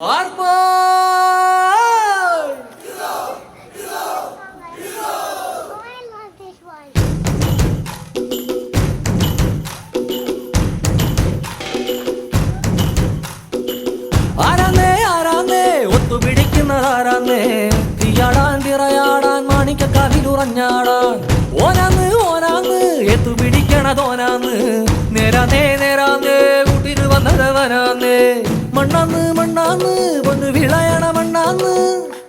Arpa! ഒത്തുപിടിക്കുന്നതാരാന്നേ തീയാടാൻ തിറയാടാൻ മാണിക്കക്കാവിലുറഞ്ഞാടാൻ ഓനാന്ന് ഓനാന്ന് എത്തുപിടിക്കണതോനാന്ന് നേരാന്നേ നേരാന്നേ കൂട്ടിന് വന്നതവനാന്നേ മണ്ണാന്ന് മണ്ണാന്ന് പൊന്ന് വിളയണ മണ്ണാന്ന്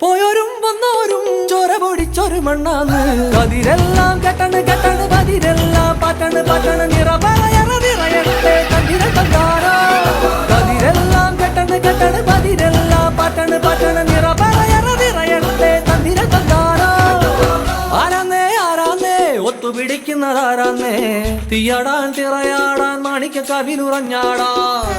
പോയോരും വന്നോരും ചോര പൊടിച്ചൊരു മണ്ണാന്ന് കതിരെല്ലാം കെട്ടണ് കെട്ടണ് പതിരെല്ലാം പാറ്റണ് പാറ്റണ് നിറപറയണ നിറയട്ടെ കതിര കണ്ടാരോ കതിരെല്ലാം കെട്ടണ് കെട്ടണ് പതിരെല്ലാം പാറ്റണ് പാറ്റണ് നിറപറയണ നിറയട്ടെ കതിര കണ്ടാരോ ആരാന്നേ ആരാന്നേ ഒത്തുപിടിക്കുന്നതാരാന്നേ തീയാടാൻ തിറയാടാൻ മാണിക്കക്കാവിലുറഞ്ഞാടാൻ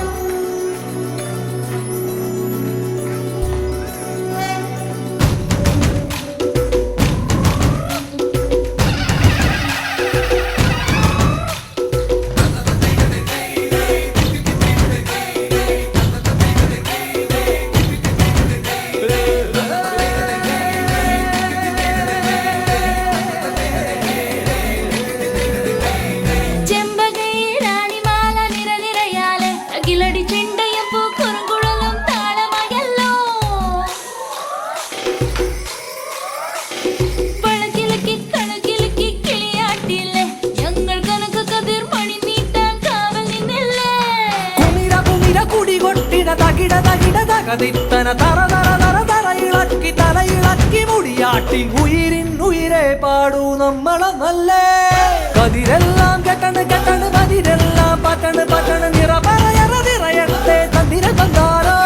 തകിട തറ തറ തറ തറ ഇളക്കി തല ഇളക്കി മുടിയാട്ടി ഉയിരിൻ ഉയിരെ പാടൂ നമ്മളെ നല്ലേ കതിരെല്ലാം കെട്ടണ് കെട്ടണ് പതിരെല്ലാം പാറ്റണ് പാറ്റണ് നിറപറയറ നിറയട്ടെ തന്തിര തന്താരോ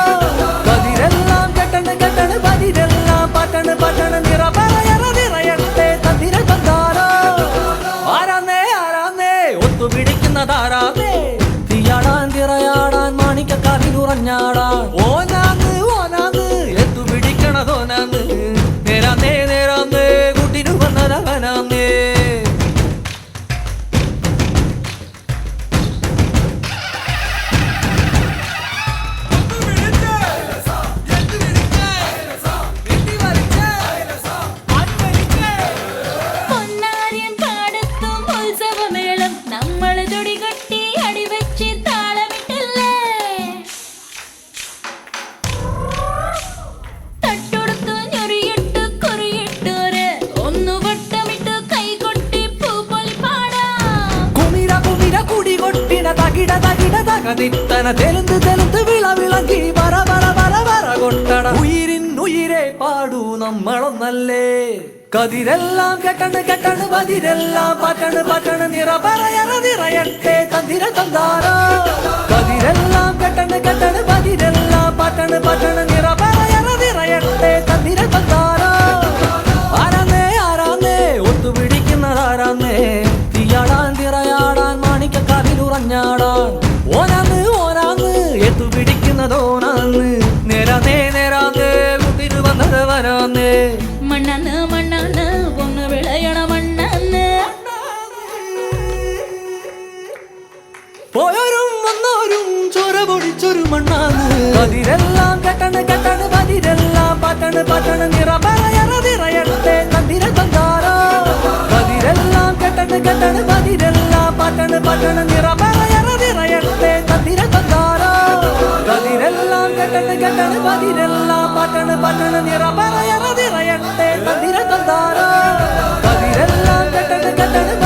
കതിരെല്ലാം കെട്ടണ് കെട്ടണ് പതിരെല്ലാം പാറ്റണ് പാറ്റണ് നിറപറയറ നിറയട്ടെ തന്തിര തന്താരോ ആരാന്നേ ആരാന്നേ ഒത്തുപിടിക്കുന്നതാരാന്നേ തീയാടാൻ തിറയാടാൻ മാണിക്കക്കാവിലുറഞ്ഞാടാൻ ഓനാന്ന് ഓനാന്ന് എത്തുപിടിക്കണതോനാന്ന് നേരാന്നേ നേരാന്നേ കൂട്ടിനു വന്നതവനാന്നേ തെലുന്ത് തെലുന്ത് വിള വിളക്കി വര വര വര വര കൊട്ടട ഉയിരിൻ ഉയിരെ പാടൂ നമ്മളൊന്നല്ലേ കതിരെല്ലാം കെട്ടണ് കെട്ടണ് പതിരെല്ലാം പാറ്റണ് പാറ്റണ് നിറപറയറ നിറയട്ടെ തന്തിര തന്താരോ കതിരെല്ലാം കെട്ടണ് കെട്ടണ് പതിരെല്ലാം പാറ്റണ് പാറ്റണ് നിറപറയറ നിറയട്ടെ തന്തിര തന്താരോ ആരാന്നേ ആരാന്നേ ഒത്തുപിടിക്കുന്നതാരാന്നേ തീയാടാൻ തിറയാടാൻ മാണിക്കക്കാവിലുറഞ്ഞാടാൻ ഓനാന്ന് ഓനാന്ന് എത്തുപിടിക്കുന്നതോനാന്ന് നേരാന്നേ നേരാന്നേ കൂട്ടിന് വന്നതവനാന്നേ മണ്ണാന്ന് മണ്ണാന്ന് പൊന്ന് വിളയണ മണ്ണാന്ന് പോയോരും വന്നോരും ചോര പൊടിച്ചൊരു മണ്ണാന്ന് കതിരെല്ലാം കെട്ടണ് കെട്ടണ് പതിരെല്ലാം പാറ്റണ് പാറ്റണ് നിറപറയറ നിറയട്ടെ തന്തിര തന്താരോ കതിരെല്ലാം കെട്ടണ് കെട്ടണ് പതിരെല്ലാം പാറ്റണ് പാറ്റണ് നിറപറയറ നിറയട്ടെ തന്തിര തന്താരോ കതിരെല്ലാം കെട്ടണ് കെട്ടണ് പതിരെല്ലാം പാറ്റണ് പാറ്റണ് നിറപറയറ നിറയട്ടെ തന്തിര തന്താരോ കതിരെല്ലാം കെട്ടണ് കെട്ടണ്